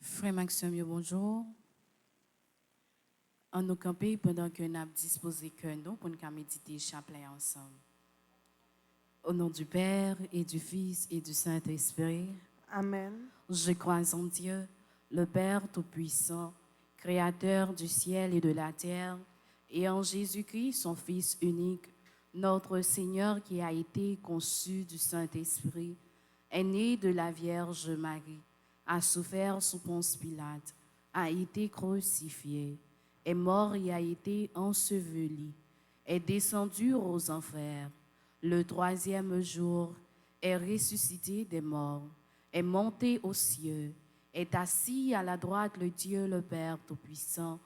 Frère Maxime, bonjour. On nous camper pendant que nous avons disposé que nous pour nous méditer chapelet ensemble. Au nom du Père et du Fils et du Saint-Esprit. Amen. Je crois en Dieu, le Père Tout-Puissant, Créateur du ciel et de la terre, et en Jésus-Christ, son Fils unique, notre Seigneur qui a été conçu du Saint-Esprit, est né de la Vierge Marie, a souffert sous Ponce Pilate, a été crucifié, est mort et a été enseveli, est descendu aux enfers. Le troisième jour, est ressuscité des morts, est monté aux cieux, est assis à la droite de Dieu le Père Tout-Puissant,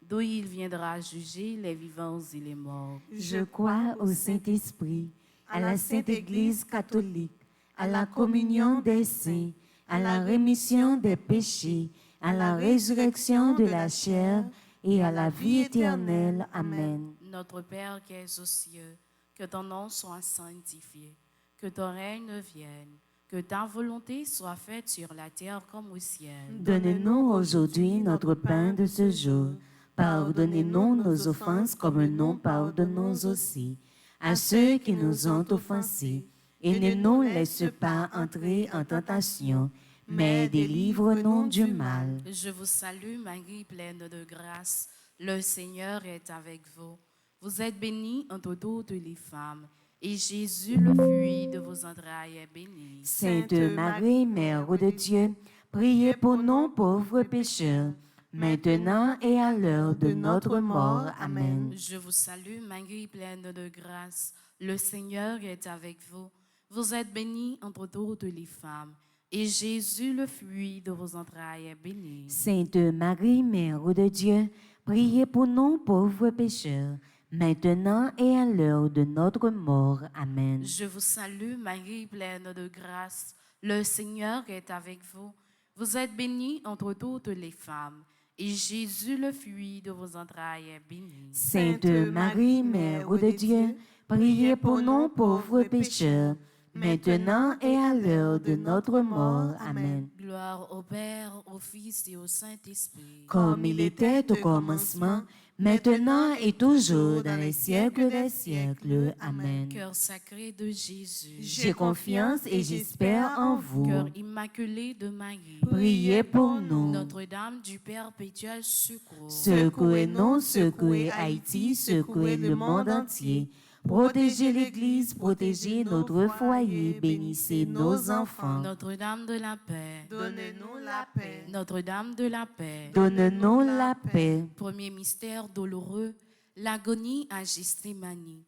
d'où il viendra juger les vivants et les morts. Je crois au Saint-Esprit, à la Sainte Église catholique, à la communion des saints, à la rémission des péchés, à la résurrection de la chair et à la vie éternelle. Amen. Notre Père qui es aux cieux, que ton nom soit sanctifié, que ton règne vienne, que ta volonté soit faite sur la terre comme au ciel. Donne-nous aujourd'hui notre pain de ce jour. Pardonnez-nous nos offenses comme nous pardonnons aussi à ceux qui nous ont offensés. Et ne nous laisse pas entrer en tentation, mais délivre-nous du mal. Je vous salue, Marie, pleine de grâce. Le Seigneur est avec vous. Vous êtes bénie entre toutes les femmes, et Jésus, le fruit de vos entrailles, est béni. Sainte Marie, Mère de Dieu, priez pour nous pauvres pécheurs, maintenant et à l'heure de notre mort. Amen. Je vous salue, Marie, pleine de grâce. Le Seigneur est avec vous. Vous êtes bénie entre toutes les femmes, et Jésus, le fruit de vos entrailles, est béni. Sainte Marie, Mère de Dieu, priez pour nous pauvres pécheurs, maintenant et à l'heure de notre mort. Amen. Je vous salue, Marie, pleine de grâce. Le Seigneur est avec vous. Vous êtes bénie entre toutes les femmes, et Jésus, le fruit de vos entrailles, est béni. Sainte Marie, Mère de Dieu, priez pour nous pauvres pécheurs, maintenant et à l'heure de notre mort. Amen. Gloire au Père, au Fils et au Saint-Esprit. Comme il était au commencement, maintenant et toujours dans les siècles des siècles. Amen. Cœur sacré de Jésus. J'ai confiance et j'espère en vous. Cœur immaculé de Marie. Priez pour nous. Notre-Dame du perpétuel secours. Secouez-nous, secouez Haïti, secouez le monde entier. Protégez l'Église, protégez notre foyer, bénissez nos enfants. Notre-Dame de la paix. Donne-nous la paix. Notre-Dame de la paix. Donne-nous la paix. Premier mystère douloureux, l'agonie à Gethsémani.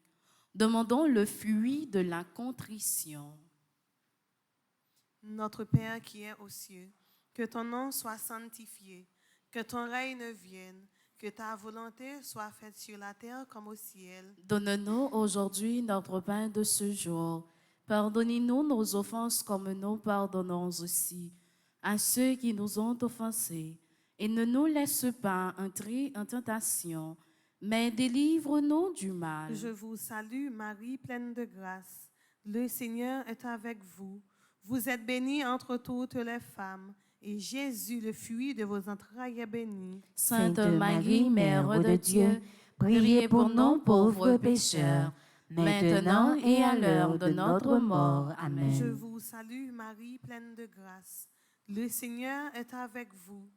Demandons le fruit de la contrition. Notre Père qui es aux cieux, que ton nom soit sanctifié, que ton règne vienne, que ta volonté soit faite sur la terre comme au ciel. Donne-nous aujourd'hui notre pain de ce jour. Pardonnez-nous nos offenses comme nous pardonnons aussi à ceux qui nous ont offensés. Et ne nous laisse pas entrer en tentation, mais délivre-nous du mal. Je vous salue, Marie, pleine de grâce. Le Seigneur est avec vous. Vous êtes bénie entre toutes les femmes, et Jésus, le fruit de vos entrailles, est béni. Sainte Marie, Mère de Dieu, priez pour nous pauvres pécheurs, maintenant et à l'heure de notre mort. Amen. Je vous salue, Marie, pleine de grâce. Le Seigneur est avec vous.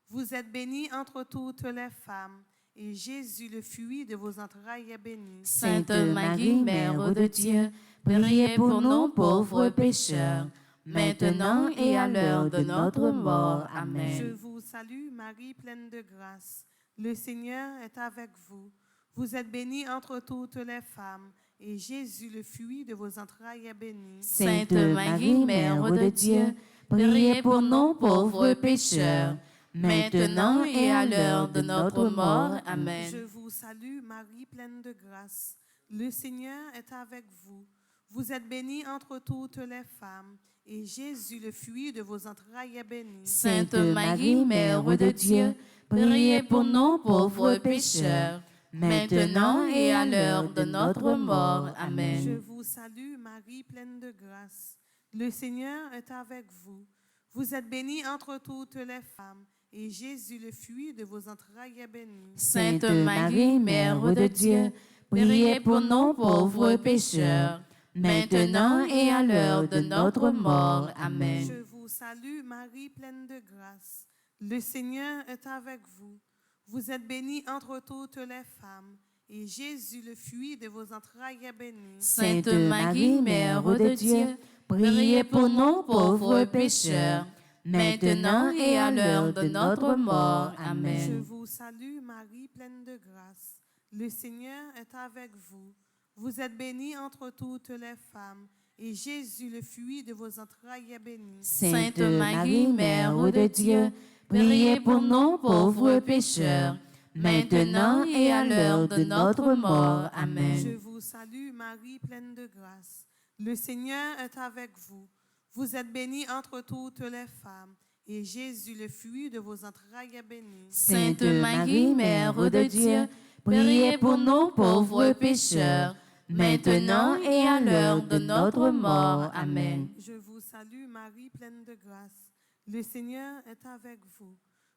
Vous êtes bénie entre toutes les femmes, et Jésus, le fruit de vos entrailles, est béni. Sainte Marie, Mère de Dieu, priez pour nous pauvres pécheurs, maintenant et à l'heure de notre mort. Je Amen. vous salue, Marie, pleine de grâce. Le Seigneur est avec vous. Vous êtes bénie entre toutes les femmes, et Jésus, le fruit de vos entrailles, est béni. Sainte Marie, Mère de Dieu, priez pour nous pauvres pécheurs, maintenant et à l'heure de notre mort. Amen. Je vous salue, Marie, pleine de grâce. Le Seigneur est avec vous. Vous êtes bénie entre toutes les femmes, et Jésus, le fruit de vos entrailles, est béni. Sainte Marie, Mère de Dieu, priez pour nous pauvres pécheurs, maintenant et à l'heure de notre mort. Je Amen. vous salue, Marie, pleine de grâce. Le Seigneur est avec vous. Vous êtes bénie entre toutes les femmes, et Jésus, le fruit de vos entrailles, est béni. Sainte Marie, Mère de Dieu, priez pour nous pauvres pécheurs, maintenant et à l'heure de notre mort. Amen. Je vous salue, Marie, pleine de grâce. Le Seigneur est avec vous. Vous êtes bénie entre toutes les femmes, et Jésus, le fruit de vos entrailles, est béni. Sainte Marie, Mère de Dieu, priez pour nous pauvres pécheurs, maintenant et à l'heure de notre mort. Je Amen. vous salue, Marie, pleine de grâce. Le Seigneur est avec vous. Vous êtes bénie entre toutes les femmes, et Jésus, le fruit de vos entrailles, est béni. Sainte Marie, Mère de Dieu, priez pour nous pauvres pécheurs, maintenant et à l'heure de notre mort. Je Amen. vous salue, Marie, pleine de grâce. Le Seigneur est avec vous. Vous êtes bénie entre toutes les femmes, et Jésus, le fruit de vos entrailles, est béni. Sainte Marie, Mère de Dieu, priez pour nous pauvres pécheurs, maintenant et à l'heure de notre mort. Amen. Je vous salue, Marie, pleine de grâce. Le Seigneur est avec vous.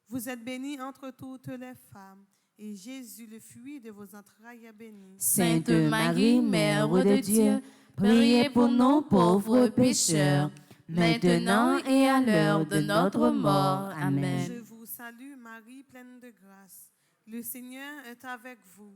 Vous êtes bénie entre toutes les femmes, et Jésus, le fruit de vos entrailles, est béni. Sainte Marie, Mère de Dieu, priez pour nous pauvres pécheurs, maintenant et à l'heure de notre mort. Amen. Je vous salue, Marie, pleine de grâce. Le Seigneur est avec vous.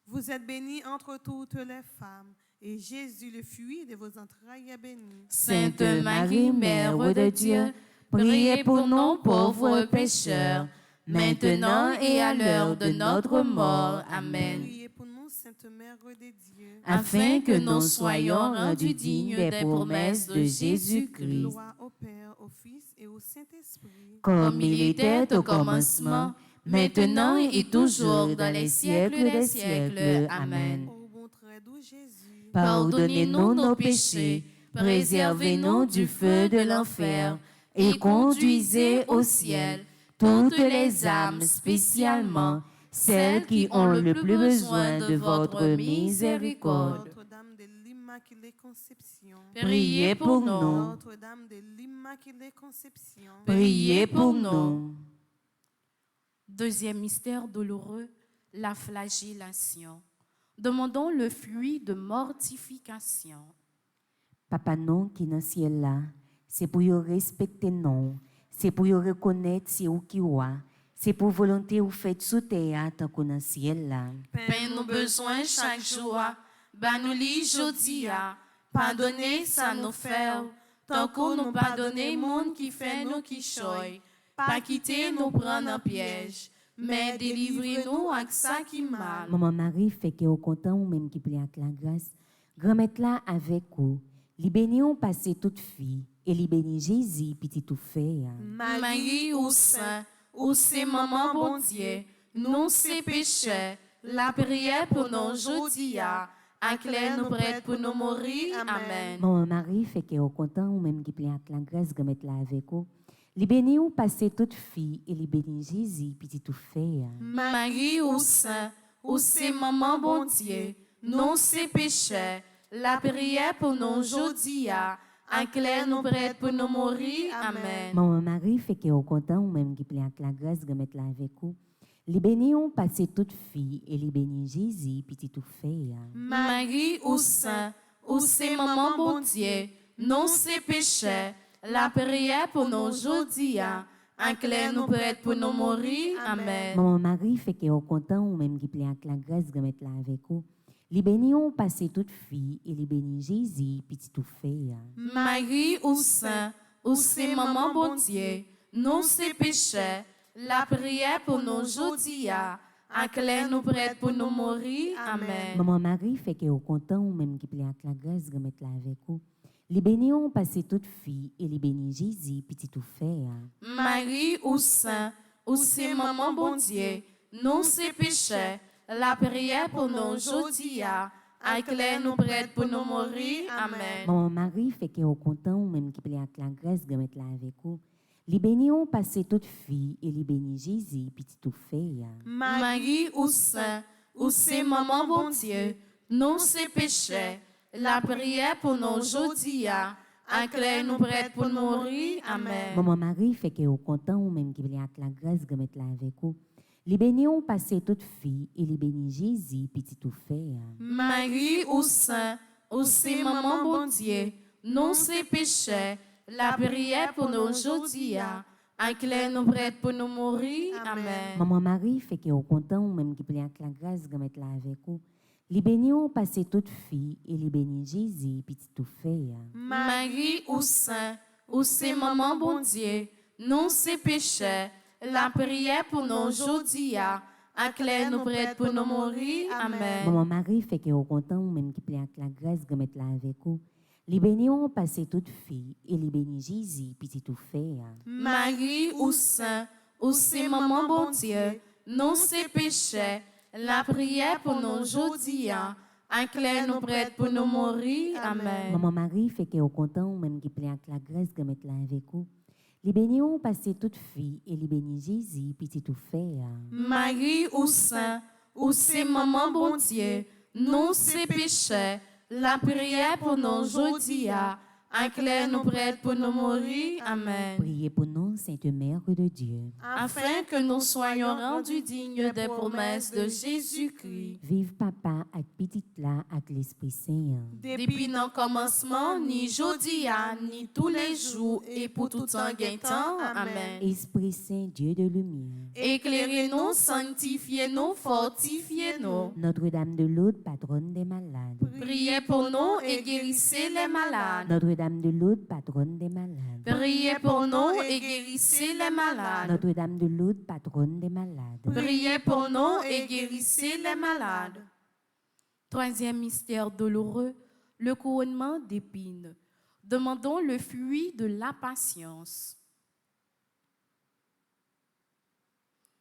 Vous êtes bénie entre toutes les femmes, et Jésus, le fruit de vos entrailles, est béni. Sainte Marie, Mère de Dieu, priez pour nous pauvres pécheurs, maintenant et à l'heure de notre mort. Amen. Priez pour nous, Sainte Mère de Dieu, Afin que nous soyons rendus dignes des promesses de Jésus-Christ, gloire au Père, au Fils et au Saint-Esprit. comme il était au commencement, maintenant et toujours dans les siècles des siècles. Amen. Ô bon très doux Jésus, Pardonnez-nous nos péchés, préservez-nous du feu de l'enfer, et conduisez au ciel toutes les âmes, spécialement celles qui ont le plus besoin de votre miséricorde. Notre-Dame de l'Immaculée Conception, Priez pour nous. Notre-Dame de l'Immaculée Conception, Priez pour nous. Deuxième mystère douloureux, la flagellation. Demandons le fruit de mortification. Papa non qui dans le ciel là, c'est pour yo respecter non, c'est pour yo reconnaître c'est ou qui wa, c'est pour volonté ou fait sous terre tant qu'on dans le ciel là. Pain nous besoin chaque jour, bah nous li jodi a, pardonnez ça nous faire, tant qu'on nous pardonner monde qui fait nous qui choy, pas quitter nous prendre en piège, mais délivrez-nous avec ça qui mal. Maman Marie fait que au content ou même qui plaît avec la grâce, grand-mère là avec vous, li béni on passé toute fille et li béni Jésus petit tout fait. Marie ou saint, ou c'est maman bon Dieu, nous c'est péchés, la prière pour nous jodi a, clair nous prête pour nous mourir. Amen. Maman Marie fait que au content ou même qui plaît avec la grâce, grand-mère là avec vous, li béni on passé toute fille et li béni Jésus petit tout fait. Marie ou saint, ou c'est maman bon Dieu, nous c'est péchés, la prière pour nous jodi a, clair nous prête pour nous mourir. Amen. Maman Marie fait que au content ou même qui plaît avec la grâce, grand-mère là avec vous, li béni on passé toute fille et li béni Jésus petit tout fait. Marie ou saint, ou c'est maman bon Dieu, nous c'est péchés, la prière pour nous jodi a, clair nous prête pour nous mourir. Amen. Maman Marie fait que au content ou même qui plaît avec la grâce, grand-mère là avec vous, li béni on passé toute fille et li béni Jésus petit tout fait. Marie ou saint, ou c'est maman bon Dieu, nous c'est péchés, la prière pour nous jodi a, clair nous prête pour nous mourir. Amen. Maman Marie fait que au content ou même qui plaît avec la grâce, grand-mère là avec vous, li béni on passé toute fille et li béni Jésus petit tout fait. Marie ou saint, ou c'est maman bon Dieu, nous c'est péchés, la prière pour nous jodi a, clair nous prête pour nous mourir. Amen. Maman Marie fait que au content ou même qui plaît avec la grâce, grand-mère là avec vous, li béni on passé toute fille et li béni Jésus petit tout fait. Marie ou saint, ou c'est maman bon Dieu, nous c'est péchés, la prière pour nous jodi a, Éclaire-nous prêtes pour nous mourir. Amen. Maman Marie fait que au content ou même qui voulait avec la grâce de mettre là avec vous. Les bénis ont passé toute fille et les bénis Jésus petit tout fait. Marie ou saint, ou c'est maman bon Dieu, non c'est péché, la prière pour nous aujourd'hui. Éclaire-nous prêtes pour nous mourir. Amen. Maman Marie fait que au content ou même qui voulait avec la grâce de mettre là avec vous. Les bénis ont passé toute fille et les bénis Jésus petit tout fait. Marie ou saint, ou c'est maman bon Dieu, non c'est péché, la prière pour nous aujourd'hui. Éclaire-nous prêtes pour nous mourir. Amen. Maman Marie fait que au content ou même qui voulait avec la grâce de mettre là avec vous. Les bénis ont passé toute fille et les bénis Jésus petit tout fait. Marie ou saint, ou c'est maman bon Dieu, non c'est péché, la prière pour nous aujourd'hui. Éclaire-nous prêtes pour nous mourir. Amen. Maman Marie fait que au content ou même qui voulait avec la grâce de mettre là avec vous. Les bénis ont passé toute fille et les bénis Jésus petit tout fait. Marie ou saint, ou c'est maman bon Dieu, non c'est péché, la prière pour nous aujourd'hui. Éclaire-nous prêtes pour nous mourir. Amen. Priez pour nous, Sainte Mère de Dieu. Afin que nous soyons rendus dignes des promesses de Jésus-Christ. Vive papa avec petite là avec l'Esprit Saint. Depuis nos commencements, ni jodi ni tous les jours, et pour tout temps temps. Amen. Esprit Saint, Dieu de lumière. Éclairez-nous, sanctifiez-nous, fortifiez-nous. Notre-Dame de Lourdes, patronne des malades. Priez pour nous et guérissez les malades. Notre-Dame de Lourdes, patronne des malades. Priez pour nous et guérissez les malades. Notre-Dame de Lourdes, patronne des malades. Priez pour nous et guérissez les malades. Troisième mystère douloureux, le couronnement d'épines. Demandons le fruit de la patience.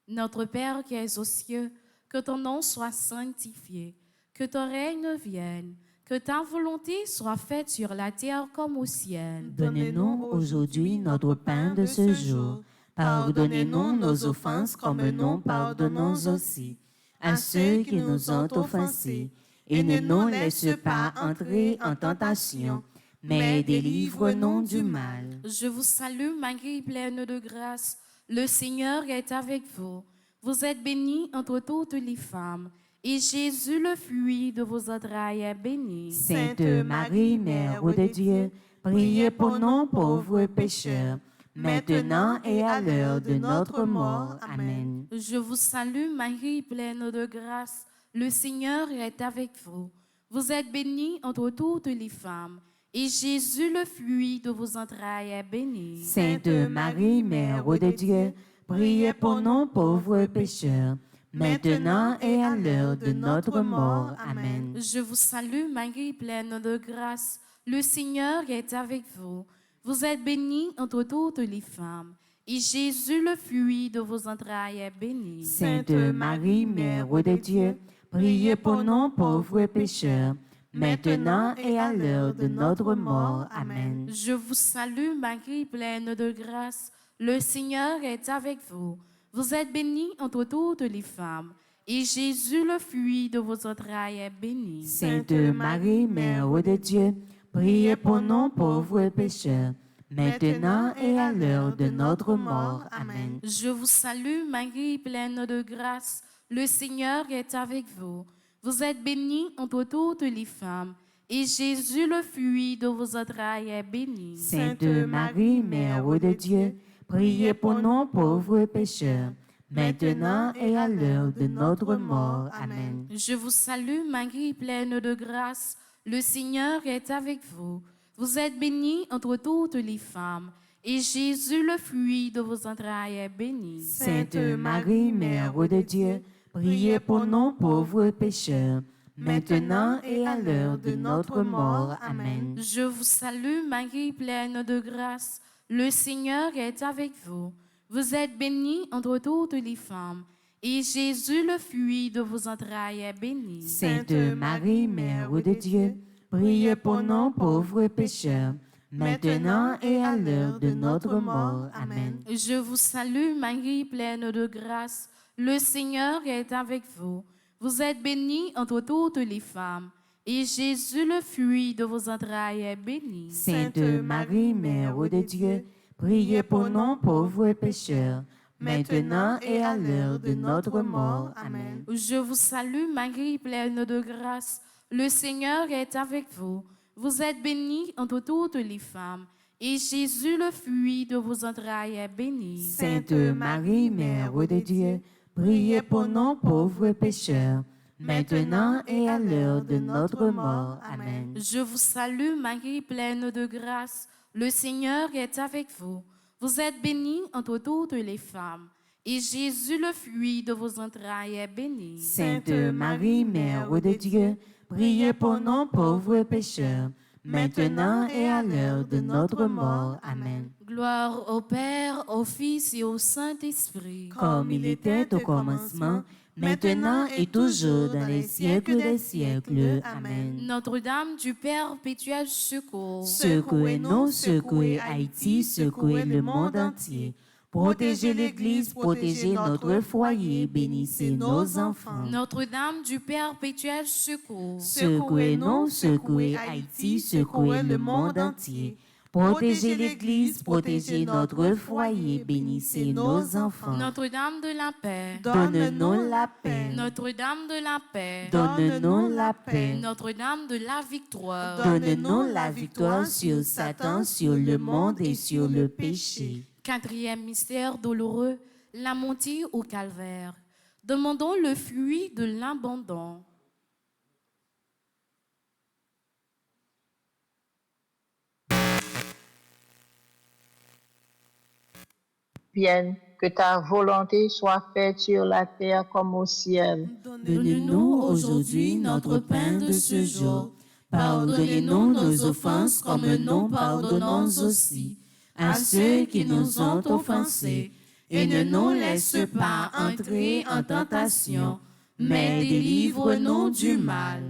Notre Père qui es aux cieux, que ton nom soit sanctifié, que ton règne vienne, que ta volonté soit faite sur la terre comme au ciel. Donne-nous aujourd'hui notre pain de ce jour. Pardonnez-nous nos offenses comme nous pardonnons aussi à ceux qui nous ont offensés. Et ne nous laisse pas entrer en tentation, mais délivre-nous du mal. Je vous salue, Marie, pleine de grâce. Le Seigneur est avec vous. Vous êtes bénie entre toutes les femmes, et Jésus, le fruit de vos entrailles, est béni. Sainte Marie, Mère de Dieu, priez pour nous pauvres pécheurs, maintenant et à l'heure de notre mort. Amen. Je vous salue, Marie, pleine de grâce. Le Seigneur est avec vous. Vous êtes bénie entre toutes les femmes, et Jésus, le fruit de vos entrailles, est béni. Sainte Marie, Mère de Dieu, priez pour nous pauvres pécheurs, maintenant et à l'heure de notre mort. Amen. Je vous salue, Marie, pleine de grâce. Le Seigneur est avec vous. Vous êtes bénie entre toutes les femmes, et Jésus, le fruit de vos entrailles, est béni. Sainte Marie, Mère de Dieu, priez pour nous pauvres pécheurs, maintenant et à l'heure de notre mort. Amen. Je vous salue, Marie, pleine de grâce. Le Seigneur est avec vous. Vous êtes bénie entre toutes les femmes, et Jésus, le fruit de vos entrailles, est béni. Sainte Marie, Mère de Dieu, priez pour nous pauvres pécheurs, maintenant et à l'heure de notre mort. Amen. Je vous salue, Marie, pleine de grâce. Le Seigneur est avec vous. Vous êtes bénie entre toutes les femmes, et Jésus, le fruit de vos entrailles, est béni. Sainte Marie, Mère de Dieu, priez pour nous pauvres pécheurs, maintenant et à l'heure de notre mort. Amen. Je vous salue, Marie, pleine de grâce. Le Seigneur est avec vous. Vous êtes bénie entre toutes les femmes, et Jésus, le fruit de vos entrailles, est béni. Sainte Marie, Mère de Dieu, priez pour nous pauvres pécheurs, maintenant et à l'heure de notre mort. Amen. Je vous salue, Marie, pleine de grâce. Le Seigneur est avec vous. Vous êtes bénie entre toutes les femmes, et Jésus, le fruit de vos entrailles, est béni. Sainte Marie, Mère de Dieu, priez pour nous pauvres pécheurs, maintenant et à l'heure de notre mort. Amen. Je vous salue, Marie, pleine de grâce. Le Seigneur est avec vous. Vous êtes bénie entre toutes les femmes, et Jésus, le fruit de vos entrailles, est béni. Sainte Marie, Mère de Dieu, priez pour nous pauvres pécheurs, maintenant et à l'heure de notre mort. Amen. Je vous salue, Marie, pleine de grâce. Le Seigneur est avec vous. Vous êtes bénie entre toutes les femmes, et Jésus, le fruit de vos entrailles, est béni. Sainte Marie, Mère de Dieu, priez pour nous pauvres pécheurs, maintenant et à l'heure de notre mort. Amen. Je vous salue, Marie, pleine de grâce. Le Seigneur est avec vous. Vous êtes bénie entre toutes les femmes, et Jésus, le fruit de vos entrailles, est béni. Sainte Marie, Mère de Dieu, priez pour nous pauvres pécheurs, maintenant et à l'heure de notre mort. Amen. Gloire au Père, au Fils et au Saint-Esprit. Comme il était au commencement, maintenant et toujours dans les siècles des siècles. Amen. Notre-Dame du Perpétuel secours. Secouez-nous, secouez Haïti, secouez le monde entier. Protégez l'Église, protégez notre foyer, bénissez nos enfants. Notre-Dame du Perpétuel secours. Secouez-nous, secouez Haïti, secouez le monde entier. Protégez l'Église, protégez notre foyer, bénissez nos enfants. Notre-Dame de la paix. Donne-nous la paix. Notre-Dame de la paix. Donne-nous la paix. Notre-Dame de la victoire. Donne-nous la victoire sur Satan, sur le monde et sur le péché. Quatrième mystère douloureux, la montée au calvaire. Demandons le fruit de l'abandon. Vienne, que ta volonté soit faite sur la terre comme au ciel. Donne-nous aujourd'hui notre pain de ce jour. Pardonnez-nous nos offenses comme nous pardonnons aussi à ceux qui nous ont offensés. Et ne nous laisse pas entrer en tentation, mais délivre-nous du mal.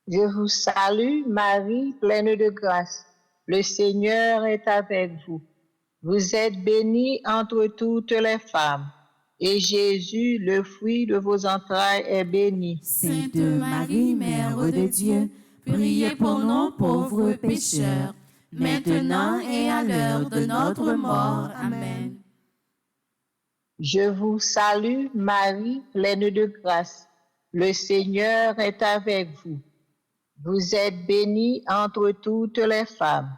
Je vous salue, Marie, pleine de grâce. Le Seigneur est avec vous. Vous êtes bénie entre toutes les femmes, et Jésus, le fruit de vos entrailles, est béni. Sainte Marie, Mère de Dieu, priez pour nous pauvres pécheurs, maintenant et à l'heure de notre mort. Amen. Je vous salue, Marie, pleine de grâce. Le Seigneur est avec vous. Vous êtes bénie entre toutes les femmes,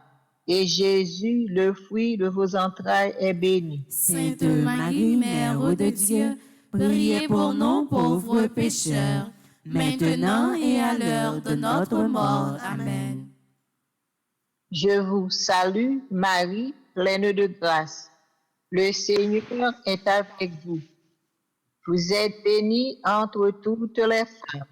et Jésus, le fruit de vos entrailles, est béni. Sainte Marie, Mère de Dieu, priez pour nous pauvres pécheurs, maintenant et à l'heure de notre mort. Amen. Je vous salue, Marie, pleine de grâce. Le Seigneur est avec vous. Vous êtes bénie entre toutes les femmes,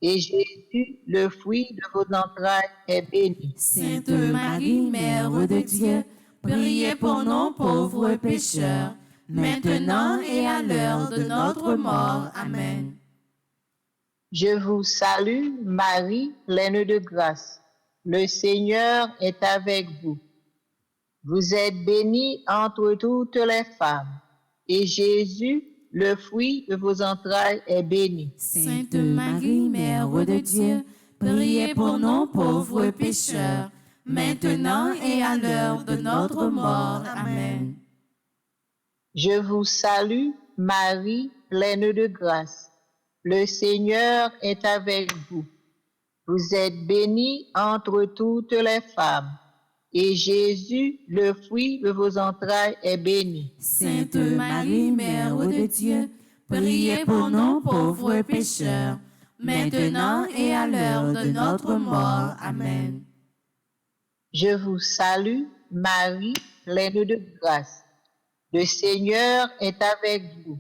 et Jésus, le fruit de vos entrailles, est béni. Sainte Marie, Mère de Dieu, priez pour nous pauvres pécheurs, maintenant et à l'heure de notre mort. Amen. Je vous salue, Marie, pleine de grâce. Le Seigneur est avec vous. Vous êtes bénie entre toutes les femmes, et Jésus, le fruit de vos entrailles, est béni. Sainte Marie, Mère de Dieu, priez pour nous pauvres pécheurs, maintenant et à l'heure de notre mort. Amen. Je vous salue, Marie, pleine de grâce. Le Seigneur est avec vous. Vous êtes bénie entre toutes les femmes, et Jésus, le fruit de vos entrailles, est béni. Sainte Marie, Mère de Dieu, priez pour nous pauvres pécheurs, maintenant et à l'heure de notre mort. Amen. Je vous salue, Marie, pleine de grâce. Le Seigneur est avec vous.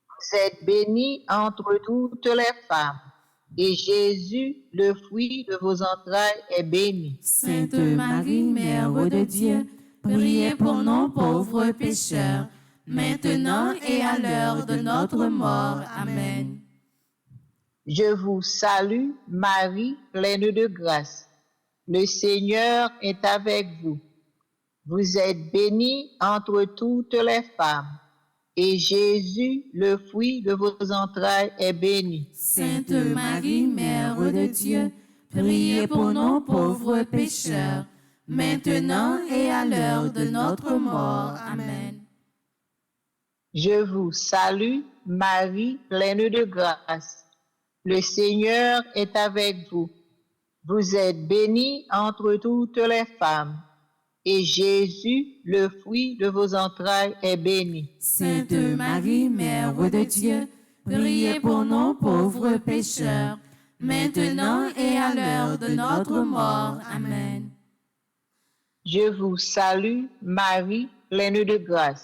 Vous êtes bénie entre toutes les femmes, et Jésus, le fruit de vos entrailles, est béni. Sainte Marie, Mère de Dieu, priez pour nous pauvres pécheurs, maintenant et à l'heure de notre mort. Amen. Je vous salue, Marie, pleine de grâce. Le Seigneur est avec vous. Vous êtes bénie entre toutes les femmes, et Jésus, le fruit de vos entrailles, est béni. Sainte Marie, Mère de Dieu, priez pour nous pauvres pécheurs, maintenant et à l'heure de notre mort. Amen. Je vous salue, Marie, pleine de grâce. Le Seigneur est avec vous. Vous êtes bénie entre toutes les femmes, et Jésus, le fruit de vos entrailles, est béni. Sainte Marie, Mère de Dieu, priez pour nous pauvres pécheurs, maintenant et à l'heure de notre mort. Amen. Je vous salue, Marie, pleine de grâce.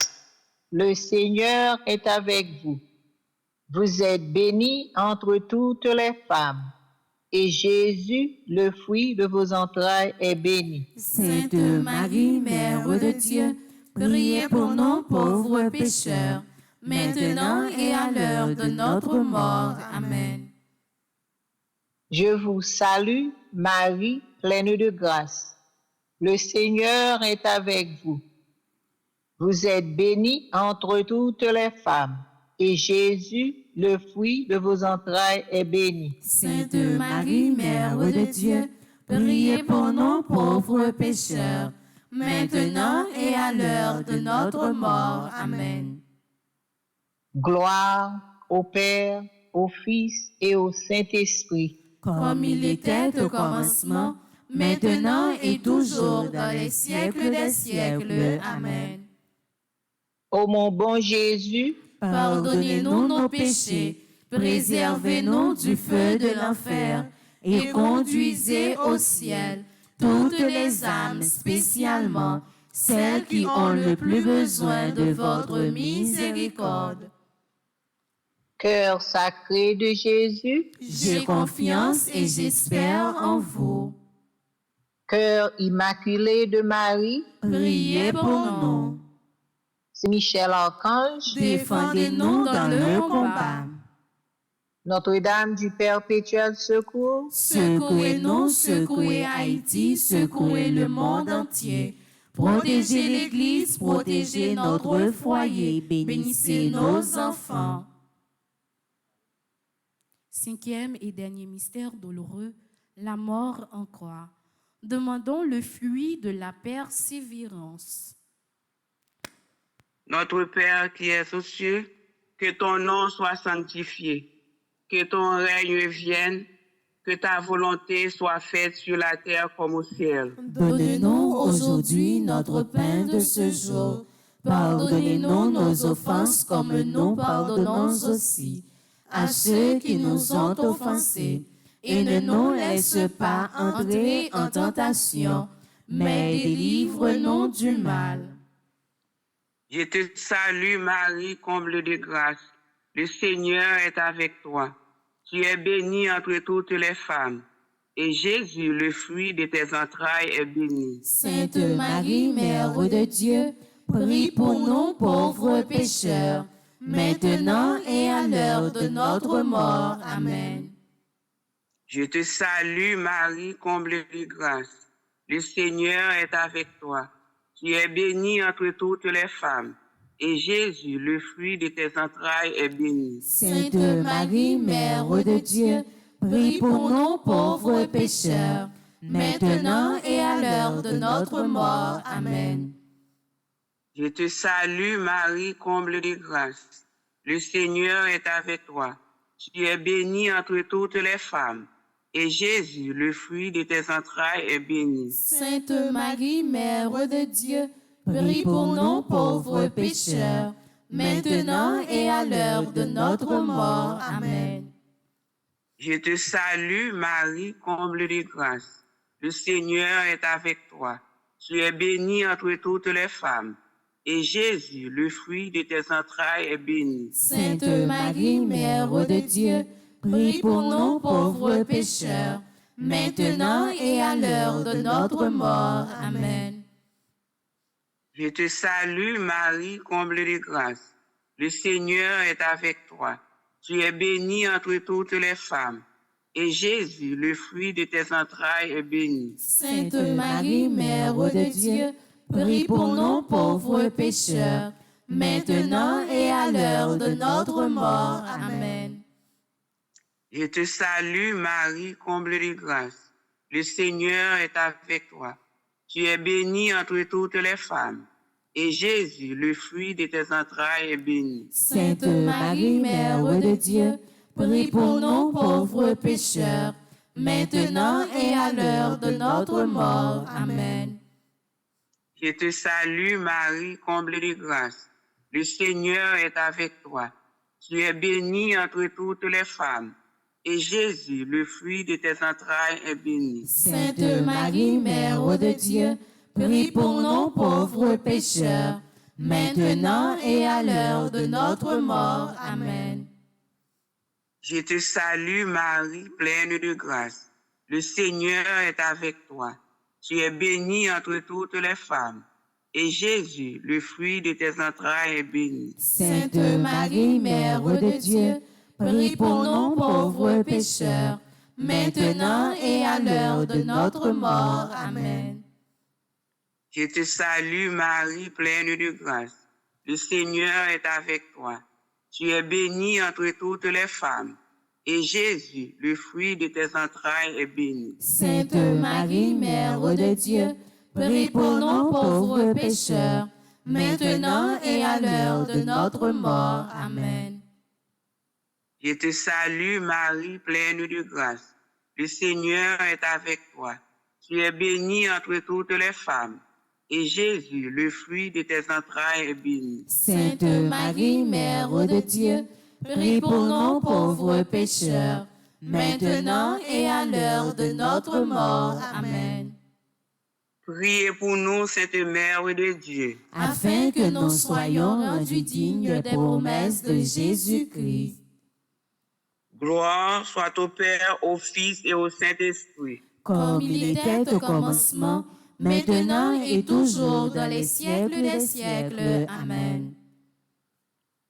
Le Seigneur est avec vous. Vous êtes bénie entre toutes les femmes, et Jésus, le fruit de vos entrailles, est béni. Sainte Marie, Mère de Dieu, priez pour nous pauvres pécheurs, maintenant et à l'heure de notre mort. Amen. Je vous salue, Marie, pleine de grâce. Le Seigneur est avec vous. Vous êtes bénie entre toutes les femmes, et Jésus, le fruit de vos entrailles, est béni. Sainte Marie, Mère de Dieu, priez pour nous pauvres pécheurs, maintenant et à l'heure de notre mort. Amen. Gloire au Père, au Fils et au Saint-Esprit. Comme il était au commencement, maintenant et toujours dans les siècles des siècles. Amen. Ô mon bon Jésus, Pardonnez-nous nos péchés, préservez-nous du feu de l'enfer et conduisez au ciel toutes les âmes, spécialement celles qui ont le plus besoin de votre miséricorde. cœur sacré de Jésus, J'ai confiance et j'espère en vous. cœur immaculé de Marie, Priez pour nous. Saint Michel Archange, Défendez-nous dans le combat. Notre-Dame du Perpétuel Secours, Secouez-nous, secouez Haïti, secouez le monde entier. Protégez l'Église, protégez notre foyer, bénissez nos enfants. Cinquième et dernier mystère douloureux, la mort en croix. Demandons le fruit de la persévérance. Notre Père qui es aux cieux, que ton nom soit sanctifié, que ton règne vienne, que ta volonté soit faite sur la terre comme au ciel. Donne-nous aujourd'hui notre pain de ce jour. Pardonnez-nous nos offenses comme nous pardonnons aussi à ceux qui nous ont offensés. Et ne nous laisse pas entrer en tentation, mais délivre-nous du mal. Je te salue Marie, comble de grâce. Le Seigneur est avec toi. Tu es bénie entre toutes les femmes, et Jésus, le fruit de tes entrailles, est béni. Sainte Marie, Mère de Dieu, prie pour nous pauvres pécheurs, maintenant et à l'heure de notre mort. Amen. Je te salue Marie, comble de grâce. Le Seigneur est avec toi. Tu es bénie entre toutes les femmes, et Jésus, le fruit de tes entrailles, est béni. Sainte Marie, Mère de Dieu, prie pour nous pauvres pécheurs, maintenant et à l'heure de notre mort. Amen. Je te salue Marie, comble de grâce. Le Seigneur est avec toi. Tu es bénie entre toutes les femmes, et Jésus, le fruit de tes entrailles, est béni. Sainte Marie, Mère de Dieu, prie pour nous pauvres pécheurs, maintenant et à l'heure de notre mort. Amen. Je te salue Marie, comble de grâce. Le Seigneur est avec toi. Tu es bénie entre toutes les femmes, et Jésus, le fruit de tes entrailles, est béni. Sainte Marie, Mère de Dieu, prie pour nous pauvres pécheurs, maintenant et à l'heure de notre mort. Amen. Je te salue Marie, comble de grâce. Le Seigneur est avec toi. Tu es bénie entre toutes les femmes, et Jésus, le fruit de tes entrailles, est béni. Sainte Marie, Mère de Dieu, prie pour nous pauvres pécheurs, maintenant et à l'heure de notre mort. Amen. Je te salue, Marie, comblée de grâce. Le Seigneur est avec toi. Tu es bénie entre toutes les femmes, et Jésus, le fruit de tes entrailles, est béni. Sainte Marie, Mère de Dieu, prie pour nous pauvres pécheurs, maintenant et à l'heure de notre mort. Amen. Je te salue, Marie, comblée de grâce. Le Seigneur est avec toi. Tu es bénie entre toutes les femmes, et Jésus, le fruit de tes entrailles, est béni. Sainte Marie, Mère de Dieu, prie pour nous pauvres pécheurs, maintenant et à l'heure de notre mort. Amen. Je te salue, Marie, pleine de grâce. Le Seigneur est avec toi. Tu es bénie entre toutes les femmes, et Jésus, le fruit de tes entrailles, est béni. Sainte Marie, Mère de Dieu, prie pour nous pauvres pécheurs, maintenant et à l'heure de notre mort. Amen. Je te salue, Marie, pleine de grâce. Le Seigneur est avec toi. Tu es bénie entre toutes les femmes, et Jésus, le fruit de tes entrailles, est béni. Sainte Marie, Mère de Dieu, prie pour nous pauvres pécheurs, maintenant et à l'heure de notre mort. Amen. Je te salue, Marie, pleine de grâce. Le Seigneur est avec toi. Tu es bénie entre toutes les femmes, et Jésus, le fruit de tes entrailles, est béni. Sainte Marie, Mère de Dieu, prie pour nous pauvres pécheurs, maintenant et à l'heure de notre mort. Amen. Priez pour nous, Sainte Mère de Dieu, Afin que nous soyons rendus dignes des promesses de Jésus-Christ. Gloire soit au Père, au Fils et au Saint-Esprit. Comme il était au commencement, maintenant et toujours dans les siècles des siècles. Amen.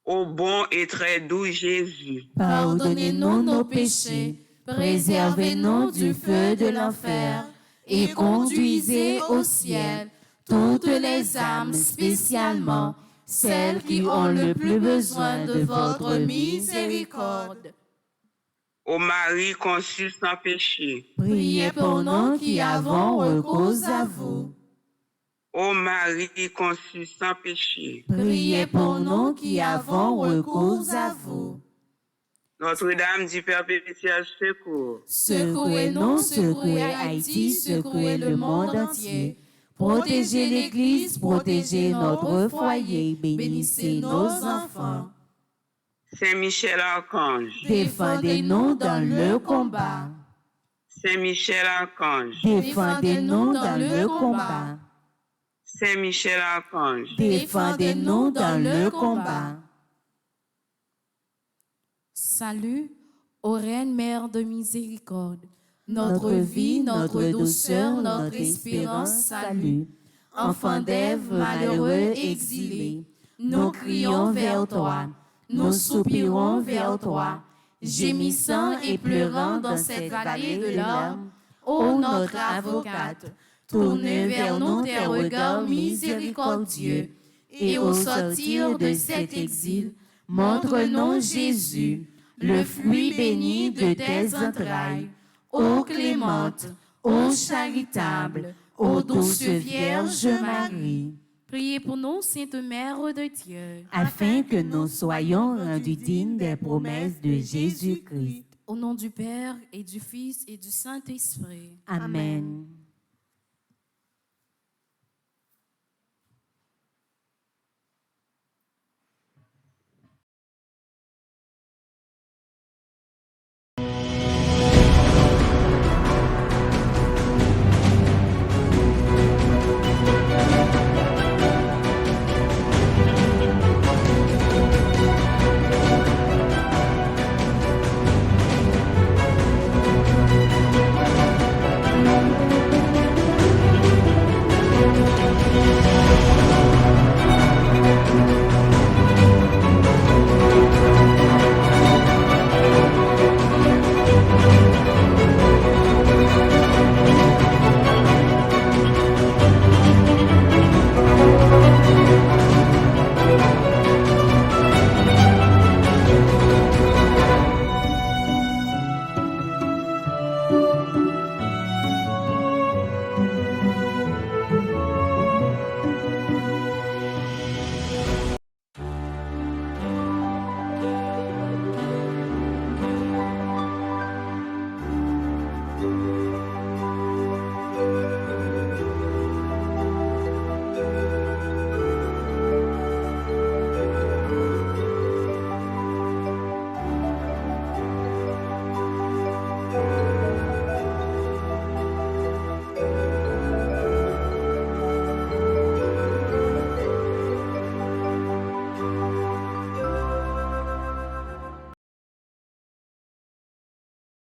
Ô bon et très doux Jésus, Pardonnez-nous nos péchés, préservez-nous du feu de l'enfer et conduisez au ciel toutes les âmes, spécialement celles qui ont le plus besoin de votre miséricorde. ô Marie conçue sans péché, Priez pour nous qui avons recours à vous. ô Marie conçue sans péché, Priez pour nous qui avons recours à vous. Notre-Dame du perpétuel secours, Secourez-nous, secourez Haïti, secourez le monde entier. Protégez l'Église, protégez notre foyer, bénissez nos enfants. Saint Michel Archange, Défendez-nous dans le combat. Saint Michel Archange, Défendez-nous dans le combat. Saint Michel Archange, Défendez-nous dans le combat. Salut, ô Reine Mère de miséricorde, notre vie, notre douceur, notre espérance, salut. Enfant d'Ève, malheureux, exilé, nous crions vers toi, nous soupirons vers toi, gémissant et pleurant dans cette vallée de larmes. Ô notre avocate, tournez vers nous tes regards miséricordieux, et au sortir de cet exil, montre-nous Jésus, le fruit béni de tes entrailles. Ô clémente, ô charitable, ô douce Vierge Marie. Priez pour nous, Sainte Mère de Dieu, afin que nous soyons rendus dignes des promesses de Jésus-Christ. au nom du Père et du Fils et du Saint-Esprit. Amen.